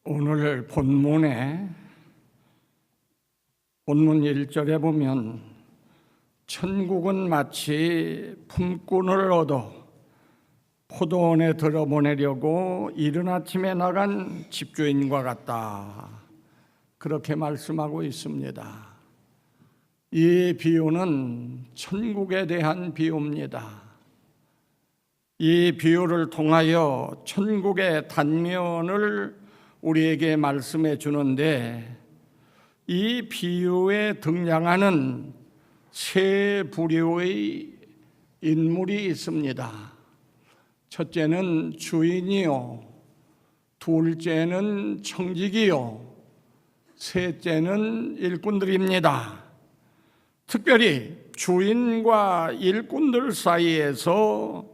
오늘 본문 1절에 보면 천국은 마치 품꾼을 얻어 포도원에 들어보내려고 이른 아침에 나간 집주인과 같다, 그렇게 말씀하고 있습니다. 이 비유는 천국에 대한 비유입니다. 이 비유를 통하여 천국의 단면을 우리에게 말씀해 주는데, 이 비유에 등장하는 세 부류의 인물이 있습니다. 첫째는 주인이요, 둘째는 청지기요, 셋째는 일꾼들입니다. 특별히 주인과 일꾼들 사이에서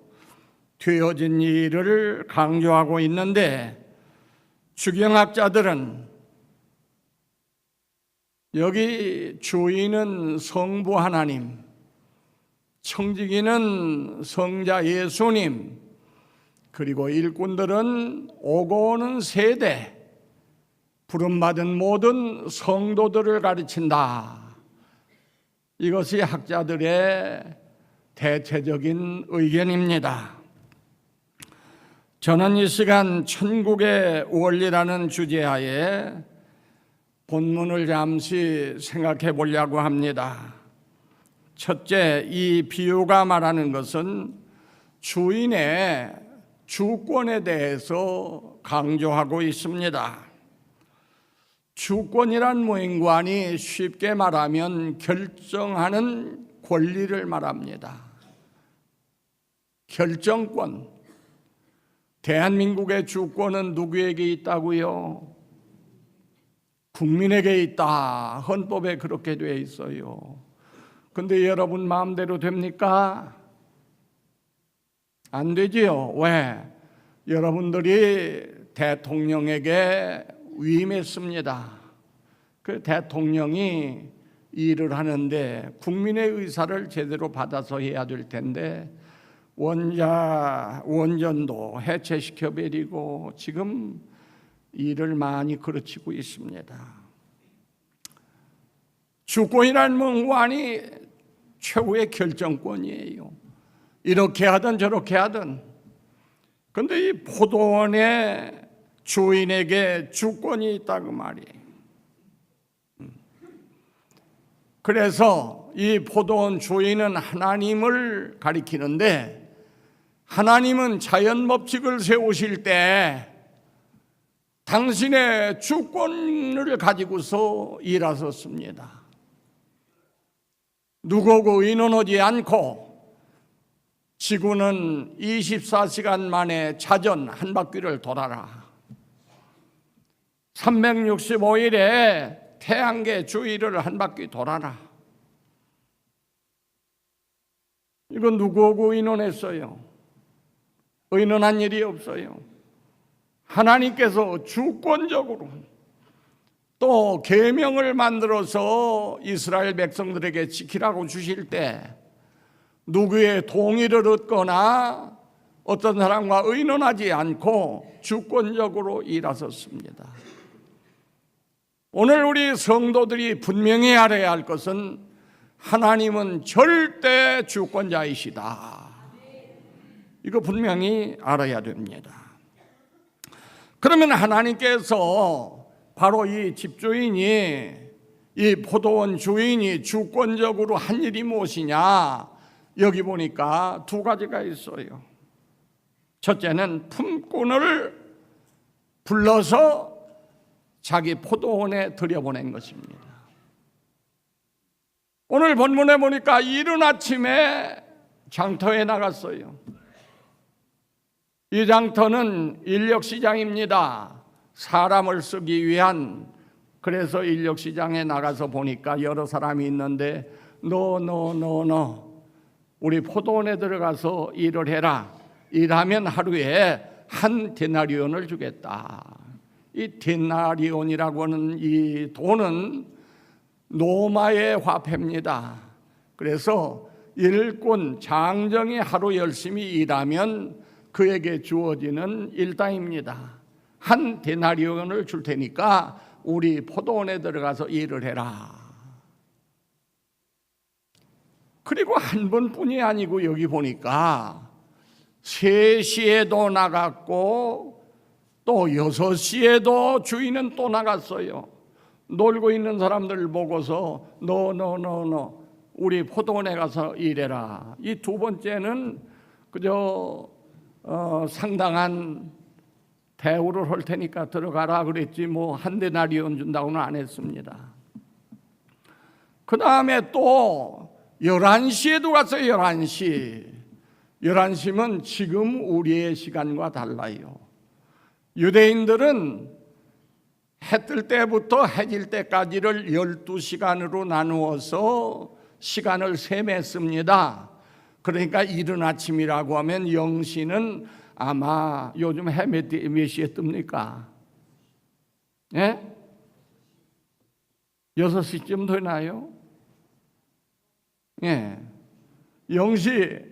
되어진 일을 강조하고 있는데, 주경학자들은 여기 주인은 성부 하나님, 청지기는 성자 예수님, 그리고 일꾼들은 오고 오는 세대, 부름받은 모든 성도들을 가르친다. 이것이 학자들의 대체적인 의견입니다. 저는 이 시간 천국의 원리라는 주제하에 본문을 잠시 생각해 보려고 합니다. 첫째, 이 비유가 말하는 것은 주인의 주권에 대해서 강조하고 있습니다. 주권이란 무인관이 쉽게 말하면 결정하는 권리를 말합니다. 결정권. 대한민국의 주권은 누구에게 있다고요? 국민에게 있다. 헌법에 그렇게 되어 있어요. 근데 여러분 마음대로 됩니까? 안 되지요. 왜? 여러분들이 대통령에게 위임했습니다. 그 대통령이 일을 하는데 국민의 의사를 제대로 받아서 해야 될 텐데 원전도 해체시켜버리고 지금 일을 많이 그르치고 있습니다. 주권이라는 문관이 최후의 결정권이에요. 이렇게 하든 저렇게 하든. 그런데 이 포도원의 주인에게 주권이 있다고 말이에요. 그래서 이 포도원 주인은 하나님을 가리키는데, 하나님은 자연 법칙을 세우실 때 당신의 주권을 가지고서 일하셨습니다. 누구고 의논하지 않고 지구는 24시간 만에 자전 한 바퀴를 돌아라. 365일에 태양계 주위를 한 바퀴 돌아라. 이건 누구하고 의논했어요? 의논한 일이 없어요. 하나님께서 주권적으로 또 계명을 만들어서 이스라엘 백성들에게 지키라고 주실 때 누구의 동의를 얻거나 어떤 사람과 의논하지 않고 주권적으로 일하셨습니다. 오늘 우리 성도들이 분명히 알아야 할 것은 하나님은 절대 주권자이시다. 이거 분명히 알아야 됩니다. 그러면 하나님께서 바로 이 집주인이, 이 포도원 주인이 주권적으로 한 일이 무엇이냐? 여기 보니까 두 가지가 있어요. 첫째는 품꾼을 불러서 자기 포도원에 들여보낸 것입니다. 오늘 본문에 보니까 이른 아침에 장터에 나갔어요. 이 장터는 인력시장입니다. 사람을 쓰기 위한. 그래서 인력시장에 나가서 보니까 여러 사람이 있는데 너 우리 포도원에 들어가서 일을 해라. 일하면 하루에 한 데나리온을 주겠다. 이 데나리온이라고 하는 이 돈은 로마의 화폐입니다. 그래서 일꾼 장정이 하루 열심히 일하면 그에게 주어지는 일당입니다. 한 데나리온을 줄 테니까 우리 포도원에 들어가서 일을 해라. 그리고 한 번뿐이 아니고 여기 보니까 3시에도 나갔고 또 6시에도 주인은 또 나갔어요. 놀고 있는 사람들 보고서 너 우리 포도원에 가서 일해라. 이 두 번째는 그저 상당한 대우를 할 테니까 들어가라 그랬지 뭐 한 데나리온 준다고는 안 했습니다. 그 다음에 또 11시에도 갔어요. 11시면 지금 우리의 시간과 달라요. 유대인들은 해 뜰 때부터 해질 때까지를 12시간으로 나누어서 시간을 셈했습니다. 그러니까 이른 아침이라고 하면 0시는 아마 요즘 해 몇 시에 뜹니까? 예? 6시쯤 되나요? 예. 0시.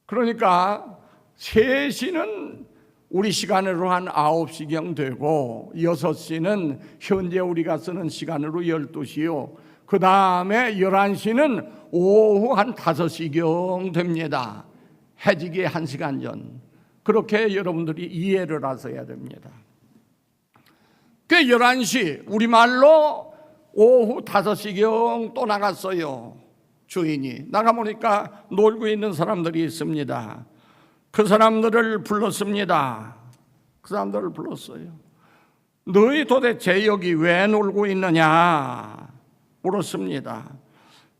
그러니까 3시는 우리 시간으로 한 9시경 되고 6시는 현재 우리가 쓰는 시간으로 12시요. 그 다음에 11시는 오후 한 5시경 됩니다. 해지기 1시간 전. 그렇게 여러분들이 이해를 하셔야 됩니다. 그 11시, 우리말로 오후 5시경 또 나갔어요. 주인이. 나가보니까 놀고 있는 사람들이 있습니다. 그 사람들을 불렀습니다. 그 사람들을 불렀어요. 너희 도대체 여기 왜 놀고 있느냐 물었습니다.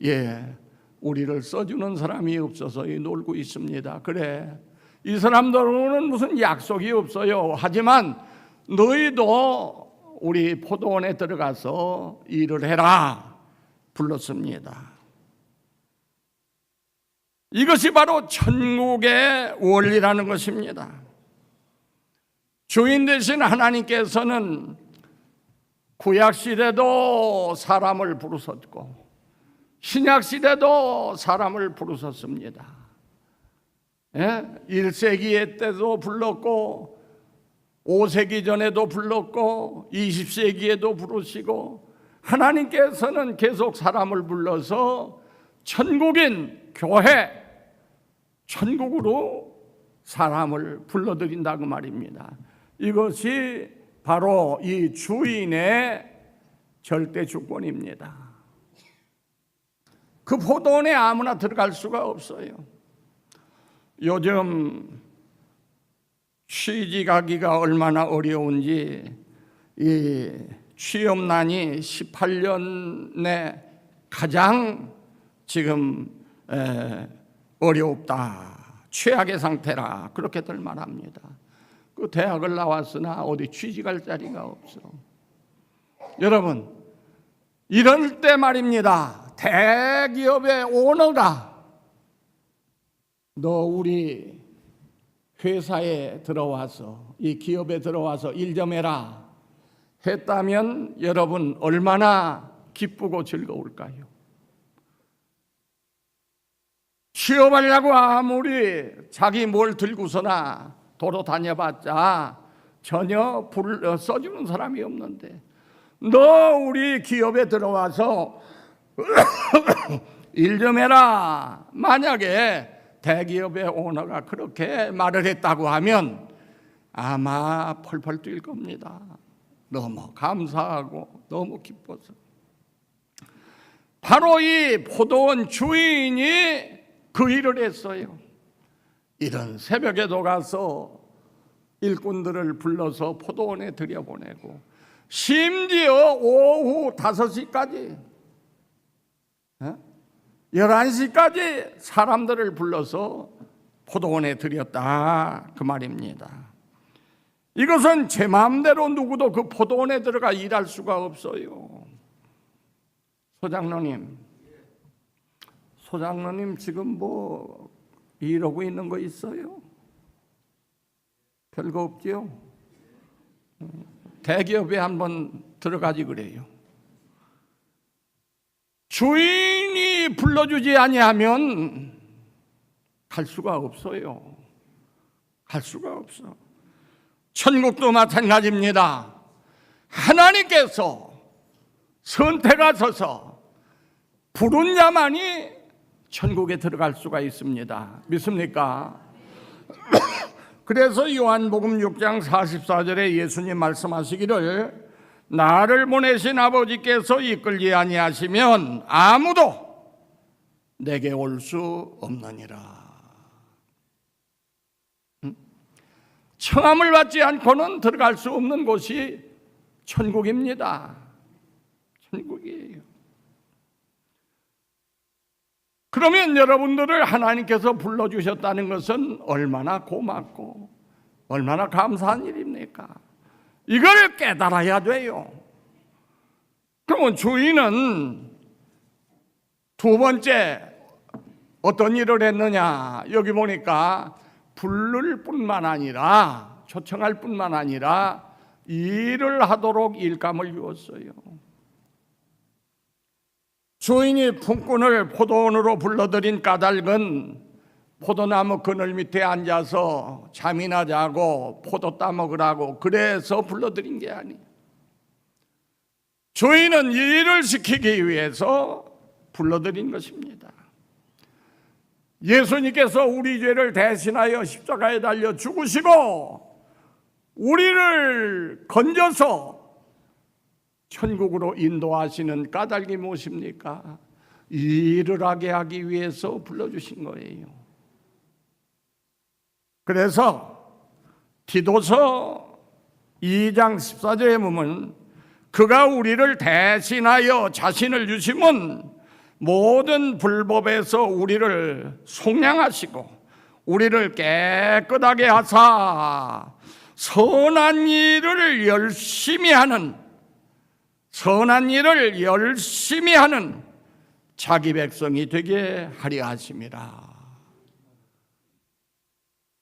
예, 우리를 써주는 사람이 없어서 놀고 있습니다. 그래, 이 사람들은 무슨 약속이 없어요. 하지만 너희도 우리 포도원에 들어가서 일을 해라 불렀습니다. 이것이 바로 천국의 원리라는 것입니다. 주인 되신 하나님께서는 구약시대도 사람을 부르셨고 신약시대도 사람을 부르셨습니다. 1세기 때도 불렀고 5세기 전에도 불렀고 20세기에도 부르시고 하나님께서는 계속 사람을 불러서 천국인 교회, 천국으로 사람을 불러들인다고 말입니다. 이것이 바로 이 주인의 절대 주권입니다. 그 포도원에 아무나 들어갈 수가 없어요. 요즘 취직하기가 얼마나 어려운지 이 취업난이 18년에 가장 지금 어렵다, 최악의 상태라 그렇게들 말합니다. 그 대학을 나왔으나 어디 취직할 자리가 없어. 여러분, 이럴 때 말입니다. 대기업의 오너가 너 우리 회사에 들어와서 이 기업에 들어와서 일 좀 해라 했다면 여러분 얼마나 기쁘고 즐거울까요? 취업하려고 아무리 자기 뭘 들고서나 도로 다녀봤자 전혀 불을 써주는 사람이 없는데 너 우리 기업에 들어와서 일 좀 해라. 만약에 대기업의 오너가 그렇게 말을 했다고 하면 아마 펄펄 뛸 겁니다. 너무 감사하고 너무 기뻐서. 바로 이 포도원 주인이 그 일을 했어요. 이런 새벽에도 가서 일꾼들을 불러서 포도원에 들여보내고 심지어 오후 5시까지 11시까지 사람들을 불러서 포도원에 들였다 그 말입니다. 이것은 제 마음대로 누구도 그 포도원에 들어가 일할 수가 없어요. 소장로님 지금 뭐 이러고 있는 거 있어요? 별거 없지요? 대기업에 한번 들어가지 그래요. 주인이 불러주지 아니하면 갈 수가 없어요. 갈 수가 없어. 천국도 마찬가지입니다. 하나님께서 선택하셔서 부른 자만이 천국에 들어갈 수가 있습니다. 믿습니까? 그래서 요한복음 6장 44절에 예수님 말씀하시기를 나를 보내신 아버지께서 이끌지 아니하시면 아무도 내게 올 수 없느니라. 청함을 받지 않고는 들어갈 수 없는 곳이 천국입니다. 천국이에요. 그러면 여러분들을 하나님께서 불러주셨다는 것은 얼마나 고맙고 얼마나 감사한 일입니까? 이걸 깨달아야 돼요. 그러면 주인은 두 번째 어떤 일을 했느냐? 여기 보니까 부를 뿐만 아니라 초청할 뿐만 아니라 일을 하도록 일감을 주었어요. 주인이 품꾼을 포도원으로 불러들인 까닭은 포도나무 그늘 밑에 앉아서 잠이나 자고 포도 따먹으라고 그래서 불러들인 게 아니에요. 주인은 일을 시키기 위해서 불러들인 것입니다. 예수님께서 우리 죄를 대신하여 십자가에 달려 죽으시고 우리를 건져서 천국으로 인도하시는 까닭이 무엇입니까? 일을 하게 하기 위해서 불러주신 거예요. 그래서 디도서 2장 14절에 보면 그가 우리를 대신하여 자신을 주심은 모든 불법에서 우리를 속량하시고 우리를 깨끗하게 하사 선한 일을 열심히 하는 자기 백성이 되게 하려 하심이라.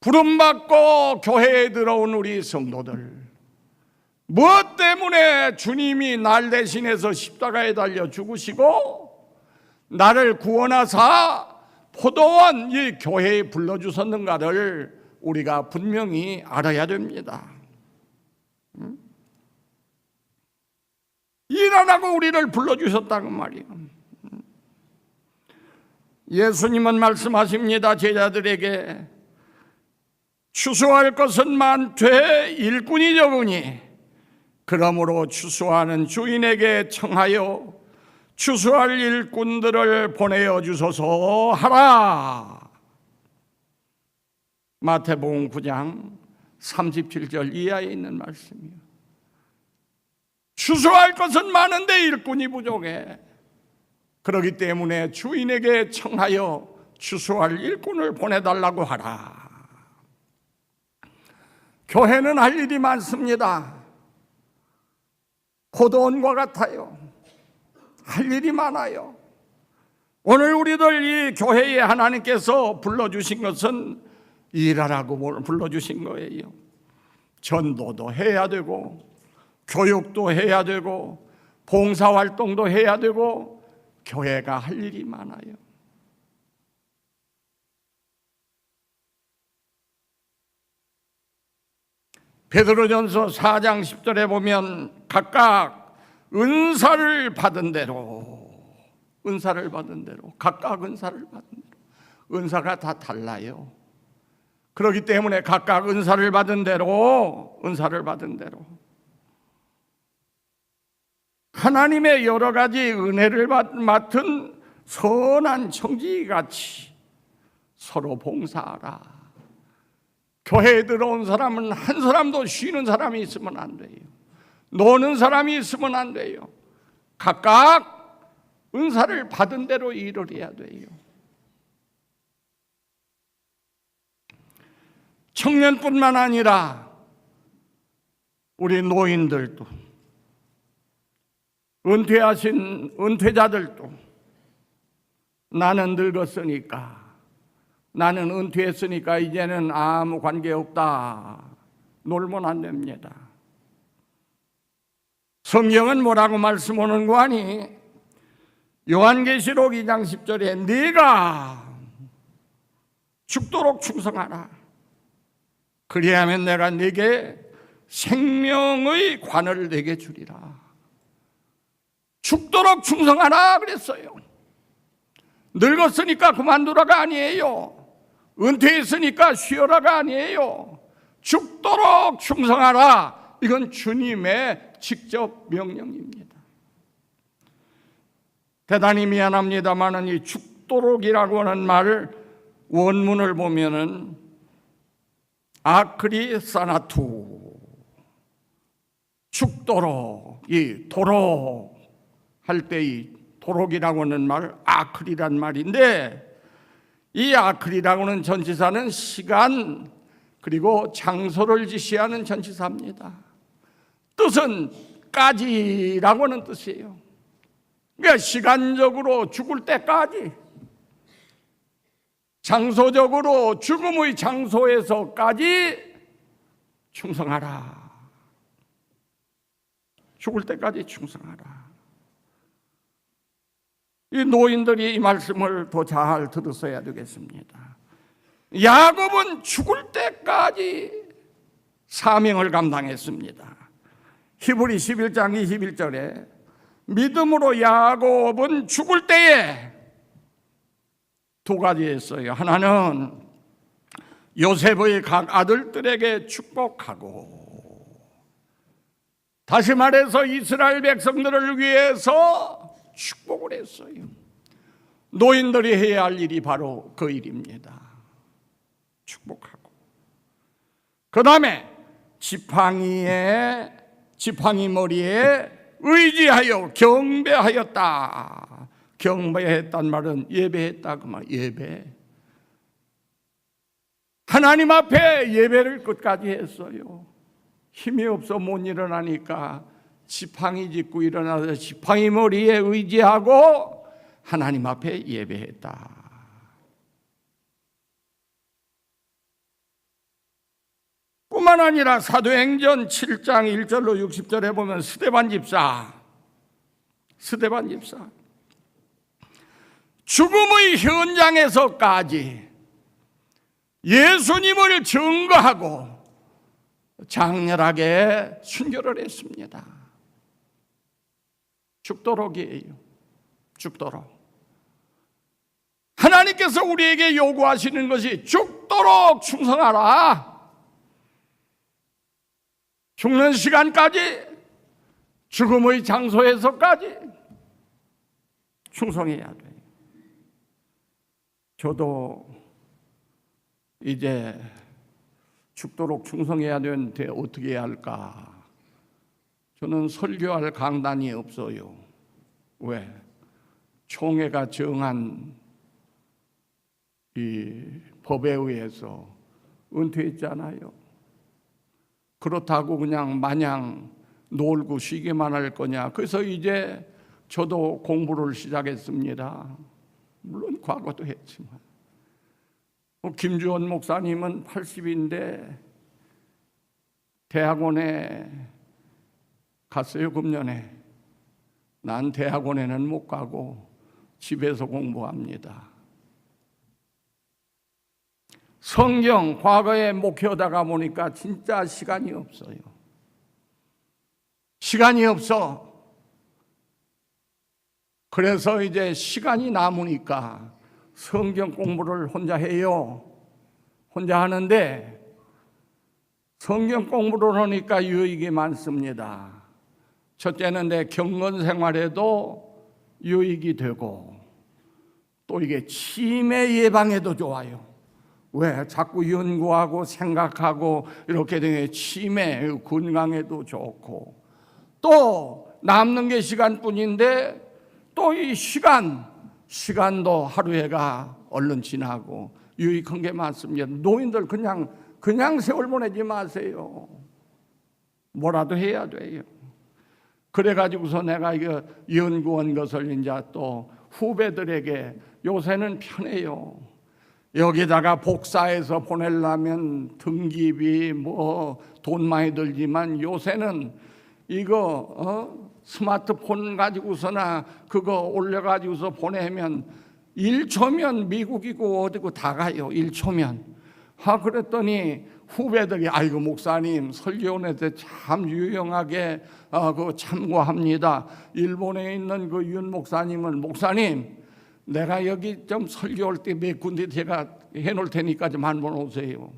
부름받고 교회에 들어온 우리 성도들, 무엇 때문에 주님이 날 대신해서 십자가에 달려 죽으시고 나를 구원하사 포도원 이 교회에 불러주셨는가를 우리가 분명히 알아야 됩니다. 일하라고 우리를 불러주셨다는 말이에요. 예수님은 말씀하십니다. 제자들에게 추수할 것은 많되 일꾼이 적으니 그러므로 추수하는 주인에게 청하여 추수할 일꾼들을 보내어 주소서 하라. 마태복음 9장 37절 이하에 있는 말씀이에요. 추수할 것은 많은데 일꾼이 부족해. 그렇기 때문에 주인에게 청하여 추수할 일꾼을 보내달라고 하라. 교회는 할 일이 많습니다. 포도원과 같아요. 할 일이 많아요. 오늘 우리들 이 교회에 하나님께서 불러주신 것은 일하라고 불러주신 거예요. 전도도 해야 되고 교육도 해야 되고 봉사활동도 해야 되고 교회가 할 일이 많아요. 베드로전서 4장 10절에 보면 각각 은사를 받은 대로 각각 은사를 받은 대로 은사가 다 달라요. 그렇기 때문에 각각 은사를 받은 대로 하나님의 여러 가지 은혜를 맡은 선한 청지기같이 서로 봉사하라. 교회에 들어온 사람은 한 사람도 쉬는 사람이 있으면 안 돼요. 노는 사람이 있으면 안 돼요. 각각 은사를 받은 대로 일을 해야 돼요. 청년뿐만 아니라 우리 노인들도 은퇴하신 은퇴자들도 나는 늙었으니까 나는 은퇴했으니까 이제는 아무 관계없다. 놀면 안 됩니다. 성경은 뭐라고 말씀하는 거 아니? 요한계시록 2장 10절에 네가 죽도록 충성하라. 그리하면 내가 네게 생명의 관을 내게 주리라. 죽도록 충성하라 그랬어요. 늙었으니까 그만두라가 아니에요. 은퇴했으니까 쉬어라가 아니에요. 죽도록 충성하라. 이건 주님의 직접 명령입니다. 대단히 미안합니다만 이 죽도록이라고 하는 말 원문을 보면은 아크리사나투, 죽도록, 이 도록 할 때 이 도록이라고 하는 말 아크리란 말인데, 이 아크리라고 하는 전치사는 시간 그리고 장소를 지시하는 전치사입니다. 뜻은 까지라고 하는 뜻이에요. 그러니까 시간적으로 죽을 때까지, 장소적으로 죽음의 장소에서까지 충성하라. 죽을 때까지 충성하라. 이 노인들이 이 말씀을 더 잘 들었어야 되겠습니다. 야곱은 죽을 때까지 사명을 감당했습니다. 히브리 11장 21절에 믿음으로 야곱은 죽을 때에 두 가지 했어요. 하나는 요셉의 각 아들들에게 축복하고, 다시 말해서 이스라엘 백성들을 위해서 축복을 했어요. 노인들이 해야 할 일이 바로 그 일입니다. 축복하고, 그 다음에 지팡이 머리에 의지하여 경배하였다. 경배했단 말은 예배했다 그 말. 예배, 하나님 앞에 예배를 끝까지 했어요. 힘이 없어 못 일어나니까 지팡이 짚고 일어나서 지팡이 머리에 의지하고 하나님 앞에 예배했다. 뿐만 아니라 사도행전 7장 1절로 60절에 보면 스데반 집사 죽음의 현장에서까지 예수님을 증거하고 장렬하게 순교를 했습니다. 죽도록이에요. 죽도록. 하나님께서 우리에게 요구하시는 것이 죽도록 충성하라. 죽는 시간까지, 죽음의 장소에서까지 충성해야 돼요. 저도 이제 죽도록 충성해야 되는데 어떻게 해야 할까? 저는 설교할 강단이 없어요. 왜? 총회가 정한 이 법에 의해서 은퇴했잖아요. 그렇다고 그냥 마냥 놀고 쉬기만 할 거냐? 그래서 이제 저도 공부를 시작했습니다. 물론 과거도 했지만. 김주원 목사님은 80인데 대학원에 갔어요. 금년에. 난 대학원에는 못 가고 집에서 공부합니다. 성경 과거에 목회하다가 보니까 진짜 시간이 없어요. 시간이 없어. 그래서 이제 시간이 남으니까 성경 공부를 혼자 해요. 혼자 하는데 성경 공부를 하니까 유익이 많습니다. 첫째는 내 경건 생활에도 유익이 되고, 또 이게 치매 예방에도 좋아요. 왜? 자꾸 연구하고 생각하고 이렇게 되면 치매 건강에도 좋고, 또 남는 게 시간뿐인데 또 이 시간도 하루해가 얼른 지나고 유익한 게 많습니다. 노인들 그냥 세월 보내지 마세요. 뭐라도 해야 돼요. 그래가지고서 내가 이거 연구한 것을 이제 또 후배들에게, 요새는 편해요. 여기다가 복사해서 보내려면 등기비 돈 많이 들지만 요새는 이거 스마트폰 가지고서나 그거 올려가지고서 보내면 1초면 미국이고 어디고 다 가요. 1초면. 그랬더니 후배들이 아이고 목사님 설교원한테 참 유용하게 그 참고합니다. 일본에 있는 그 윤 목사님은 목사님 내가 여기 좀 설교할 때 몇 군데 제가 해놓을 테니까 좀 한번 오세요.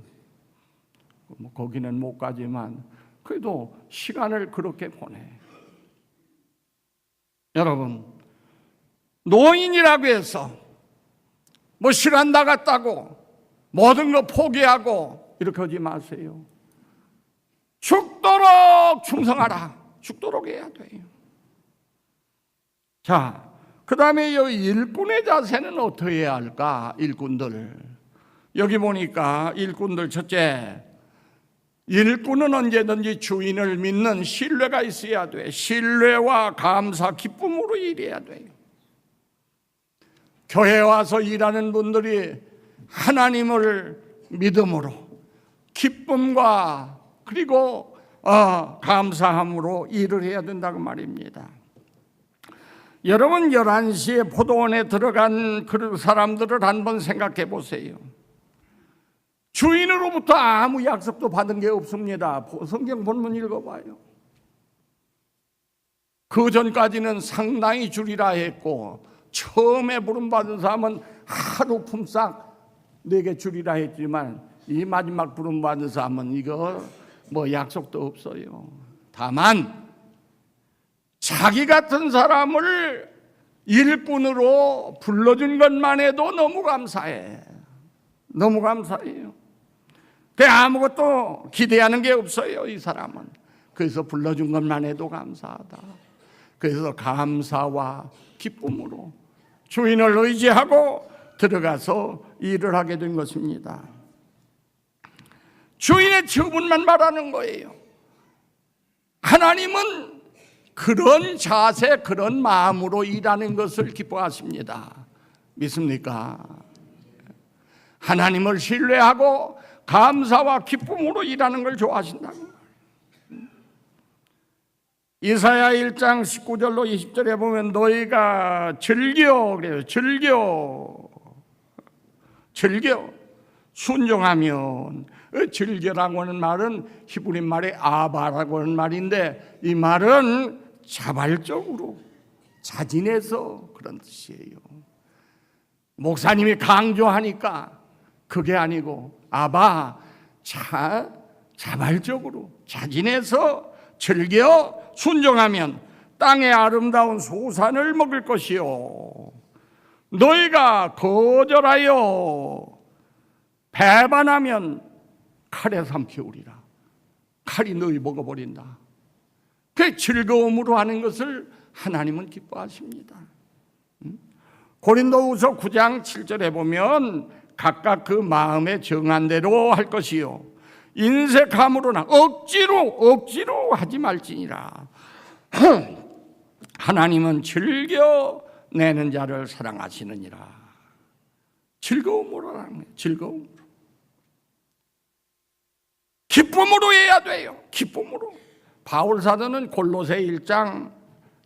뭐 거기는 못 가지만 그래도 시간을 그렇게 보내. 여러분 노인이라고 해서 뭐 시간 나갔다고 모든 거 포기하고 이렇게 하지 마세요. 죽도록 충성하라. 죽도록 해야 돼요. 자, 그 다음에 이 일꾼의 자세는 어떻게 해야 할까? 일꾼들 여기 보니까 일꾼들 첫째, 일꾼은 언제든지 주인을 믿는 신뢰가 있어야 돼. 신뢰와 감사, 기쁨으로 일해야 돼요. 교회에 와서 일하는 분들이 하나님을 믿음으로 기쁨과 그리고 감사함으로 일을 해야 된다고 말입니다. 여러분 11시에 포도원에 들어간 그 사람들을 한번 생각해 보세요. 주인으로부터 아무 약속도 받은 게 없습니다. 성경 본문 읽어봐요. 그 전까지는 상당히 줄이라 했고 처음에 부름받은 사람은 하루 품삯 4개 줄이라 했지만 이 마지막 부름받은 사람은 이거 뭐 약속도 없어요. 다만 자기 같은 사람을 일꾼으로 불러준 것만 해도 너무 감사해. 너무 감사해요. 그 아무것도 기대하는 게 없어요, 이 사람은. 그래서 불러준 것만 해도 감사하다. 그래서 감사와 기쁨으로 주인을 의지하고 들어가서 일을 하게 된 것입니다. 주인의 처분만 말하는 거예요. 하나님은 그런 자세, 그런 마음으로 일하는 것을 기뻐하십니다. 믿습니까? 하나님을 신뢰하고 감사와 기쁨으로 일하는 걸 좋아하신다는 거예요. 이사야 1장 19절로 20절에 보면 너희가 즐겨 그래요. 즐겨 순종하면, 즐겨라고 하는 말은 히브리 말의 아바라고 하는 말인데 이 말은 자발적으로 자진해서 그런 뜻이에요. 목사님이 강조하니까 그게 아니고 아바 자발적으로 자진해서 즐겨 순종하면 땅의 아름다운 소산을 먹을 것이요 너희가 거절하여 배반하면 칼에 삼키우리라. 칼이 너희 먹어버린다. 그 즐거움으로 하는 것을 하나님은 기뻐하십니다. 고린도후서 9장 7절에 보면 각각 그 마음에 정한 대로 할 것이요 인색함으로나 억지로 하지 말지니라. 하나님은 즐겨 내는 자를 사랑하시느니라. 즐거움으로 하는 거예요. 즐거움으로. 기쁨으로 해야 돼요. 기쁨으로. 바울 사도는 골로새 1장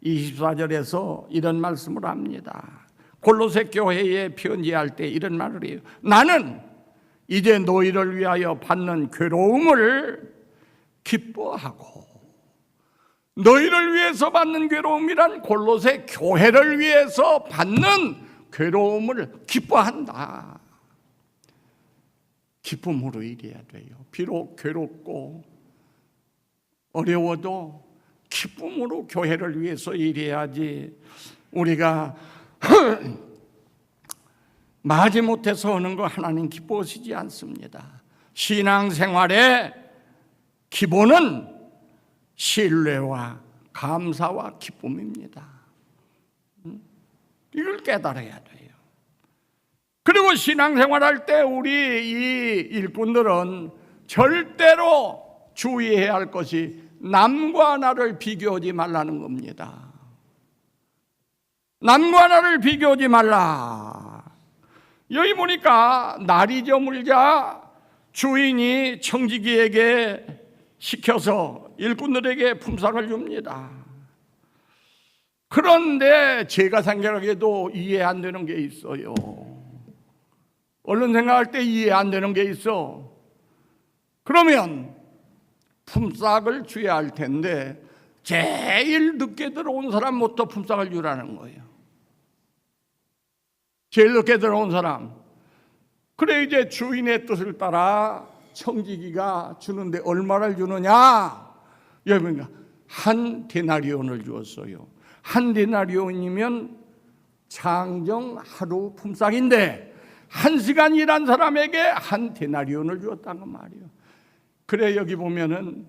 24절에서 이런 말씀을 합니다. 골로새 교회에 편지할 때 이런 말을 해요. 나는 이제 너희를 위하여 받는 괴로움을 기뻐하고, 너희를 위해서 받는 괴로움이란 골로새 교회를 위해서 받는 괴로움을 기뻐한다. 기쁨으로 일해야 돼요. 비록 괴롭고 어려워도 기쁨으로 교회를 위해서 일해야지. 우리가 마지못해서 하는 거 하나님 기뻐하시지 않습니다. 신앙생활의 기본은 신뢰와 감사와 기쁨입니다. 이걸 깨달아야 돼요. 그리고 신앙생활할 때 우리 이 일꾼들은 절대로 주의해야 할 것이 남과 나를 비교하지 말라는 겁니다. 남과 나를 비교하지 말라. 여기 보니까 날이 저물자 주인이 청지기에게 시켜서 일꾼들에게 품삯을 줍니다. 그런데 제가 생각하기에도 이해 안 되는 게 있어요. 얼른 생각할 때 이해 안 되는 게 있어. 그러면 품삯을 줘야 할 텐데 제일 늦게 들어온 사람부터 품삯을 주라는 거예요. 제일 늦게 들어온 사람. 그래 이제 주인의 뜻을 따라 청지기가 주는데 얼마를 주느냐? 여러분, 한 데나리온을 주었어요. 한 데나리온이면 장정 하루 품삯인데 1시간 일한 사람에게 한 데나리온을 주었다는 말이에요. 그래 여기 보면은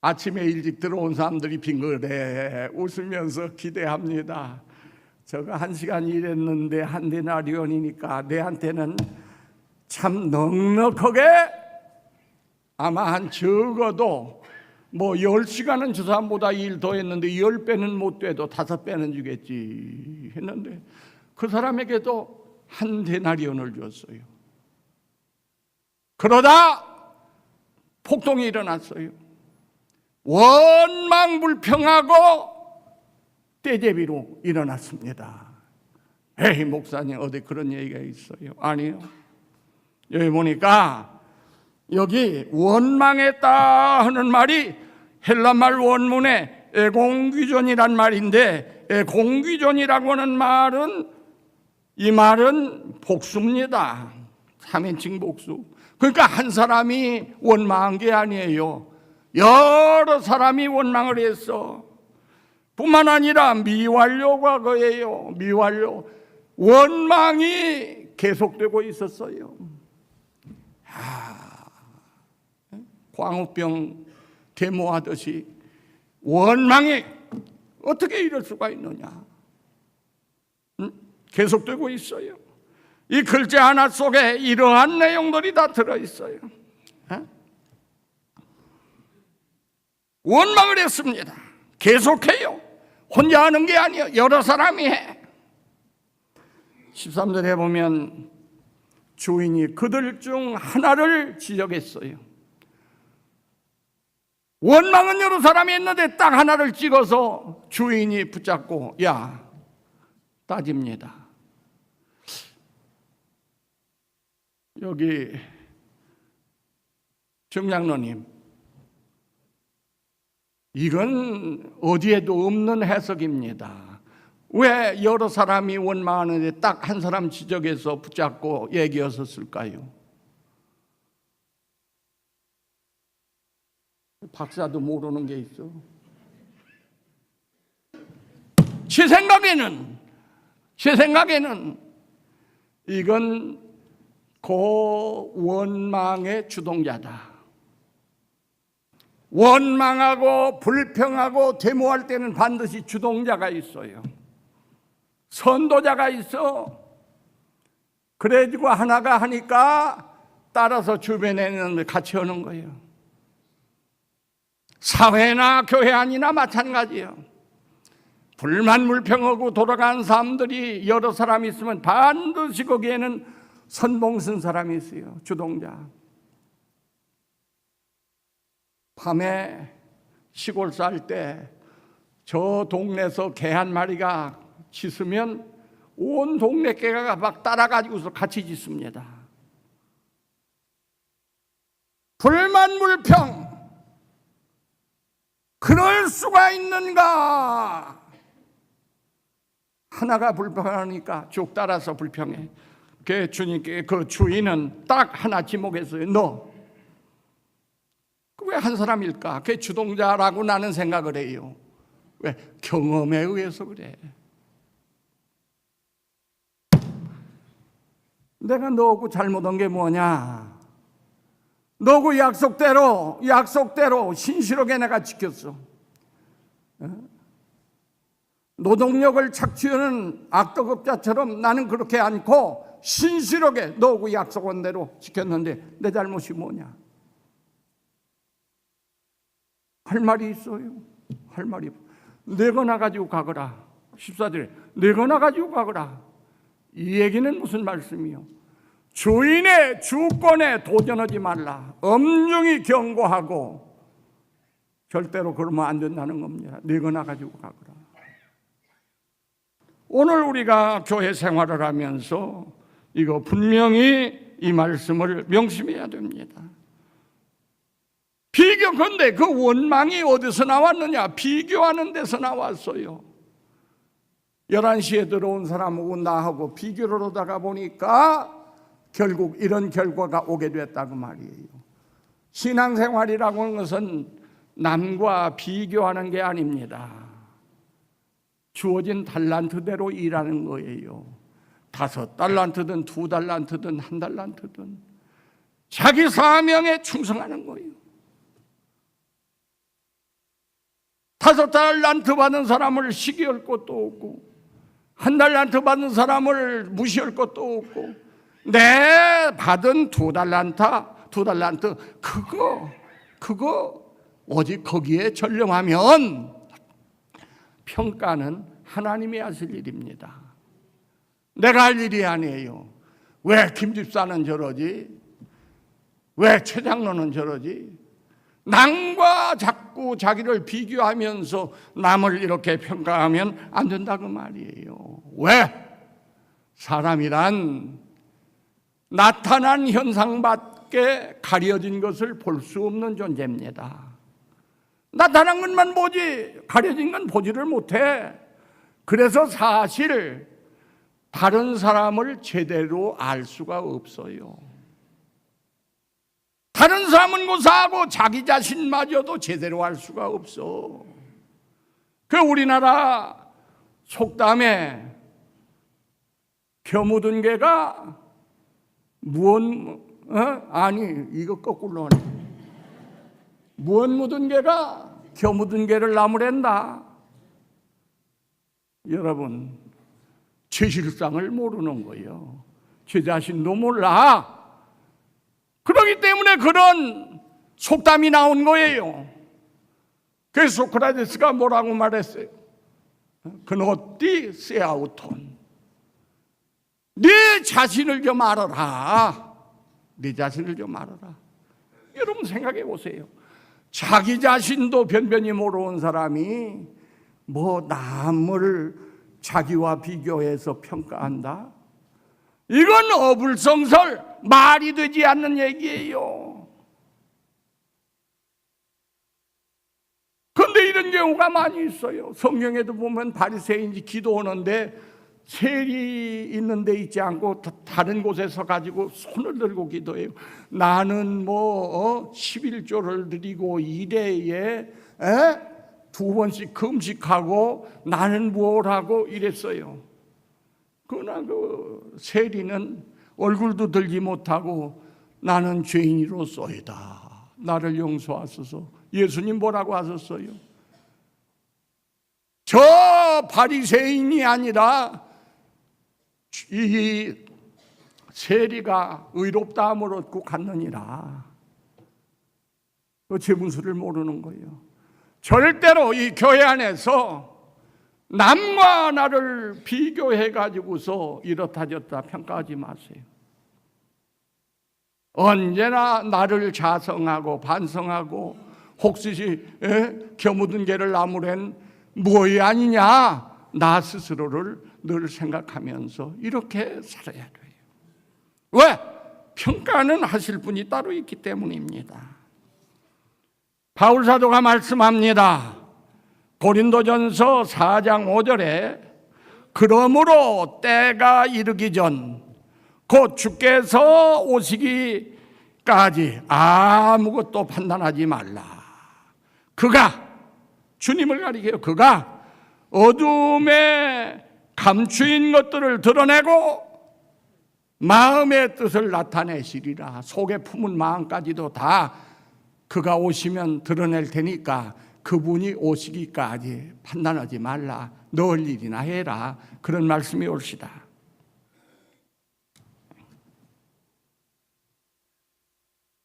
아침에 일찍 들어온 사람들이 빙그레 웃으면서 기대합니다. 저거 1시간 일했는데 한 데나리온이니까 내한테는 참 넉넉하게 아마 한 적어도 뭐 10시간은 저 사람보다 일 더 했는데 10배는 못 돼도 5배는 주겠지 했는데 그 사람에게도 한 데나리온을 줬어요. 그러다 폭동이 일어났어요. 원망불평하고 떼제비로 일어났습니다. 에이 목사님 어디 그런 얘기가 있어요? 아니요. 여기 보니까 여기 원망했다 하는 말이 헬라말 원문에 에공귀존이란 말인데 에공귀존이라고 하는 말은 이 말은 복수입니다. 3인칭 복수. 그러니까 한 사람이 원망한 게 아니에요. 여러 사람이 원망을 했어. 뿐만 아니라 미완료가 거예요. 미완료. 원망이 계속되고 있었어요. 광우병 데모하듯이 원망이 어떻게 이럴 수가 있느냐? 계속되고 있어요. 이 글자 하나 속에 이러한 내용들이 다 들어있어요. 원망을 했습니다. 계속해요. 혼자 하는 게 아니에요. 여러 사람이 해. 13절에 보면 주인이 그들 중 하나를 지적했어요. 원망은 여러 사람이 했는데 딱 하나를 찍어서 주인이 붙잡고 야 따집니다. 여기 정장로님, 이건 어디에도 없는 해석입니다. 왜 여러 사람이 원망하는데 딱 한 사람 지적해서 붙잡고 얘기했었을까요? 박사도 모르는 게 있어. 제 생각에는 이건 그 원망의 주동자다. 원망하고 불평하고 데모할 때는 반드시 주동자가 있어요. 선도자가 있어. 그래가지고 하나가 하니까 따라서 주변에 있는 같이 하는 거예요. 사회나 교회 아니나 마찬가지예요. 불만 불평하고 돌아가는 사람들이 여러 사람이 있으면 반드시 거기에는 선봉 쓴 사람이 있어요. 주동자. 밤에 시골 살 때 저 동네에서 개 한 마리가 짖으면 온 동네 개가 막 따라가지고서 같이 짖습니다. 불만 불평. 그럴 수가 있는가? 하나가 불평하니까 쭉 따라서 불평해. 그 주님께 그 주인은 딱 하나 지목했어요. 너 왜 한 사람일까? 그게 주동자라고 나는 생각을 해요. 왜? 경험에 의해서 그래. 내가 너하고 잘못한 게 뭐냐? 너하고 약속대로 신실하게 내가 지켰어. 노동력을 착취하는 악도급자처럼 나는 그렇게 않고 신실하게 너하고 약속한 대로 지켰는데 내 잘못이 뭐냐? 할 말이 있어요. 할 말이. 내거나 가지고 가거라. 14절에 내거나 가지고 가거라. 이 얘기는 무슨 말씀이요? 주인의 주권에 도전하지 말라. 엄중히 경고하고 절대로 그러면 안 된다는 겁니다. 내거나 가지고 가거라. 오늘 우리가 교회 생활을 하면서 이거 분명히 이 말씀을 명심해야 됩니다. 근데 그 원망이 어디서 나왔느냐? 비교하는 데서 나왔어요. 11시에 들어온 사람하고 나하고 비교를 하다가 보니까 결국 이런 결과가 오게 됐다고 말이에요. 신앙생활이라고 하는 것은 남과 비교하는 게 아닙니다. 주어진 달란트대로 일하는 거예요. 5달란트든 2달란트든 1달란트든 자기 사명에 충성하는 거예요. 5달란트 받은 사람을 시기할 것도 없고 1달란트 받은 사람을 무시할 것도 없고 내 받은 2달란트 그거 오직 거기에 전념하면 평가는 하나님이 하실 일입니다. 내가 할 일이 아니에요. 왜 김집사는 저러지? 왜 최장로는 저러지? 남과 자꾸 자기를 비교하면서 남을 이렇게 평가하면 안 된다고 말이에요. 왜? 사람이란 나타난 현상밖에 가려진 것을 볼 수 없는 존재입니다. 나타난 것만 보지 가려진 건 보지를 못해. 그래서 사실 다른 사람을 제대로 알 수가 없어요. 다른 사람은 고사하고 자기 자신마저도 제대로 알 수가 없어. 그 우리나라 속담에 겨 묻은 개가 이거 거꾸로 하네. 무엇 묻은 개가 겨 묻은 개를 나무랜다. 여러분, 제 실상을 모르는 거예요. 제 자신도 몰라. 그렇기 때문에 그런 속담이 나온 거예요. 그래서 소크라테스가 뭐라고 말했어요? 그노띠 세아우톤. 네 자신을 좀 알아라. 네 자신을 좀 알아라. 여러분 생각해 보세요. 자기 자신도 변변히 모르는 사람이 남을 자기와 비교해서 평가한다? 이건 어불성설, 말이 되지 않는 얘기예요. 그런데 이런 경우가 많이 있어요. 성경에도 보면 바리새인이 기도하는데 셀이 있는 데 있지 않고 다른 곳에서 가지고 손을 들고 기도해요. 나는 11조를 드리고 1회에 2번씩 금식하고 나는 뭘 하고 이랬어요. 그러나 그 세리는 얼굴도 들지 못하고 나는 죄인이로소이다. 나를 용서하소서. 예수님 뭐라고 하셨어요? 저 바리새인이 아니라 이 세리가 의롭다함을 얻고 갔느니라. 그 재문수를 모르는 거예요. 절대로 이 교회 안에서 남과 나를 비교해 가지고서 이렇다 저렇다 평가하지 마세요. 언제나 나를 자성하고 반성하고 혹시 겨묻은 개를 나무랜 뭐이 아니냐, 나 스스로를 늘 생각하면서 이렇게 살아야 돼요. 왜? 평가는 하실 분이 따로 있기 때문입니다. 바울 사도가 말씀합니다. 고린도전서 4장 5절에 그러므로 때가 이르기 전 곧 주께서 오시기까지 아무것도 판단하지 말라. 그가, 주님을 가리켜요. 그가 어둠에 감추인 것들을 드러내고 마음의 뜻을 나타내시리라. 속에 품은 마음까지도 다 그가 오시면 드러낼 테니까 그분이 오시기까지 판단하지 말라. 넣을 일이나 해라. 그런 말씀이 옳시다.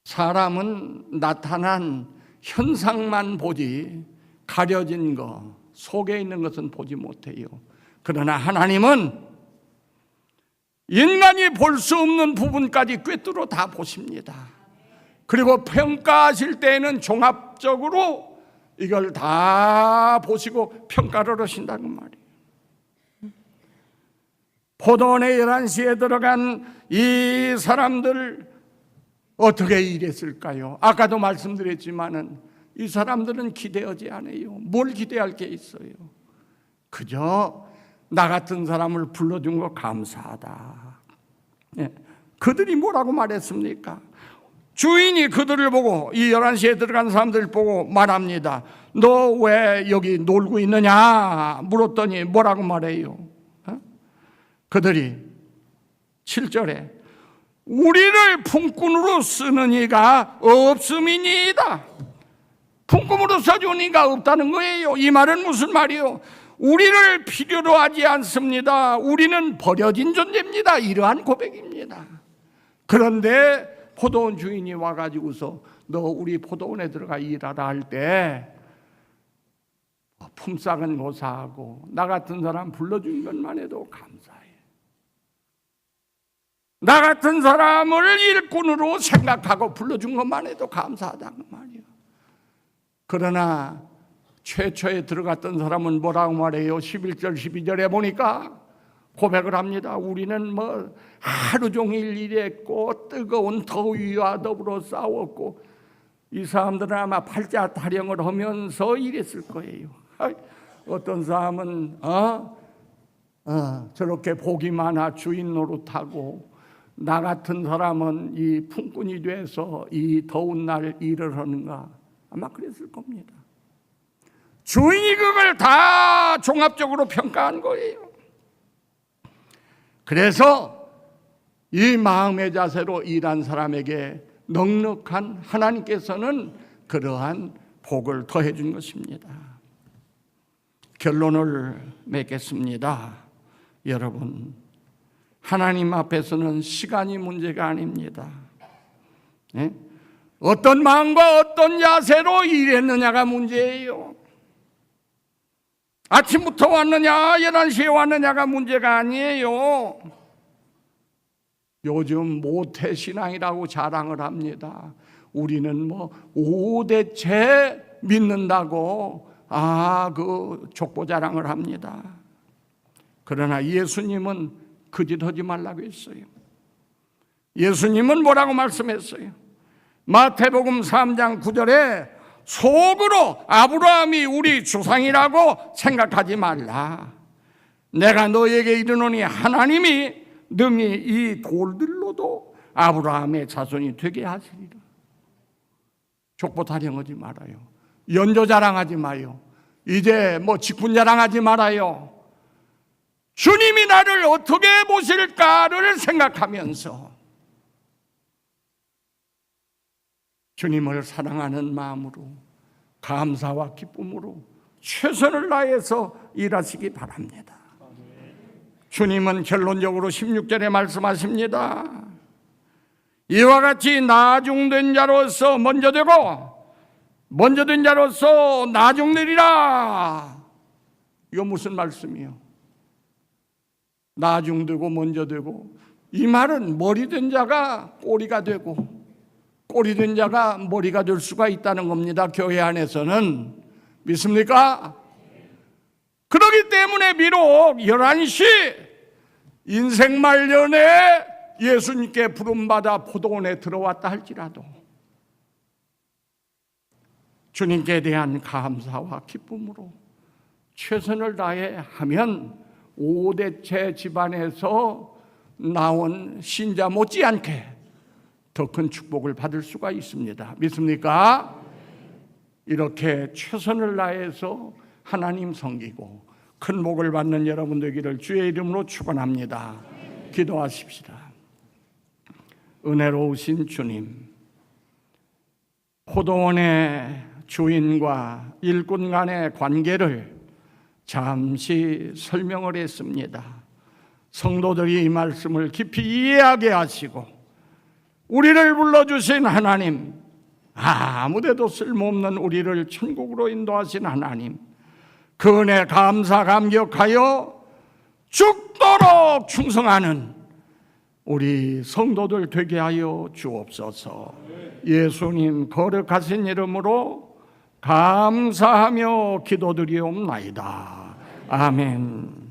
사람은 나타난 현상만 보지 가려진 거, 속에 있는 것은 보지 못해요. 그러나 하나님은 인간이 볼 수 없는 부분까지 꿰뚫어 다 보십니다. 그리고 평가하실 때에는 종합적으로 이걸 다 보시고 평가를 하신다는 말이에요. 포도원에 11시에 들어간 이 사람들 어떻게 일했을까요? 아까도 말씀드렸지만은 이 사람들은 기대하지 않아요. 뭘 기대할 게 있어요? 그저 나 같은 사람을 불러준 거 감사하다. 예. 그들이 뭐라고 말했습니까? 주인이 그들을 보고, 이 11시에 들어간 사람들을 보고 말합니다. 너 왜 여기 놀고 있느냐 물었더니 뭐라고 말해요? 그들이 7절에 우리를 품꾼으로 쓰는 이가 없음이니이다. 품꾼으로 써주는 이가 없다는 거예요. 이 말은 무슨 말이요? 우리를 필요로 하지 않습니다. 우리는 버려진 존재입니다. 이러한 고백입니다. 그런데 포도원 주인이 와가지고서 너 우리 포도원에 들어가 일하라 할 때 품삯은 고사하고 나 같은 사람 불러준 것만 해도 감사해. 나 같은 사람을 일꾼으로 생각하고 불러준 것만 해도 감사하다는 말이에요. 그러나 최초에 들어갔던 사람은 뭐라고 말해요? 11절 12절에 보니까 고백을 합니다. 우리는 뭐 하루 종일 일했고 뜨거운 더위와 더불어 싸웠고, 이 사람들은 아마 팔자 타령을 하면서 일했을 거예요. 어떤 사람은 저렇게 복이 많아 주인 노릇하고, 나 같은 사람은 이 품꾼이 돼서 이 더운 날 일을 하는가, 아마 그랬을 겁니다. 주인이 그걸 다 종합적으로 평가한 거예요. 그래서 이 마음의 자세로 일한 사람에게 넉넉한 하나님께서는 그러한 복을 더해 준 것입니다. 결론을 맺겠습니다. 여러분, 하나님 앞에서는 시간이 문제가 아닙니다. 네? 어떤 마음과 어떤 자세로 일했느냐가 문제예요. 아침부터 왔느냐 11시에 왔느냐가 문제가 아니에요. 요즘 모태신앙이라고 자랑을 합니다. 우리는 뭐 5대째 믿는다고 그 족보 자랑을 합니다. 그러나 예수님은 그 짓 하지 말라고 했어요. 예수님은 뭐라고 말씀했어요? 마태복음 3장 9절에 속으로 아브라함이 우리 조상이라고 생각하지 말라. 내가 너에게 이르노니 하나님이 능히 이 돌들로도 아브라함의 자손이 되게 하시리라. 족보 타령하지 말아요. 연조 자랑하지 마요. 이제 뭐 직분 자랑하지 말아요. 주님이 나를 어떻게 보실까를 생각하면서 주님을 사랑하는 마음으로 감사와 기쁨으로 최선을 다해서 일하시기 바랍니다. 주님은 결론적으로 16절에 말씀하십니다. 이와 같이 나중된 자로서 먼저 되고 먼저 된 자로서 나중되리라. 이거 무슨 말씀이요? 나중되고 먼저 되고, 이 말은 머리 된 자가 꼬리가 되고 꼬리 된 자가 머리가 될 수가 있다는 겁니다. 교회 안에서는. 믿습니까? 그렇기 때문에 비록 11시 인생 말년에 예수님께 부름받아 포도원에 들어왔다 할지라도 주님께 대한 감사와 기쁨으로 최선을 다해 하면 5대째 집안에서 나온 신자 못지않게 더 큰 축복을 받을 수가 있습니다. 믿습니까? 이렇게 최선을 다해서 하나님 섬기고 큰 복을 받는 여러분 되기를 주의 이름으로 축원합니다. 기도하십시다. 은혜로우신 주님, 포도원의 주인과 일꾼 간의 관계를 잠시 설명을 했습니다. 성도들이 이 말씀을 깊이 이해하게 하시고 우리를 불러주신 하나님, 아무데도 쓸모없는 우리를 천국으로 인도하신 하나님, 그 은혜 감사 감격하여 죽도록 충성하는 우리 성도들 되게 하여 주옵소서. 예수님 거룩하신 이름으로 감사하며 기도드리옵나이다. 아멘.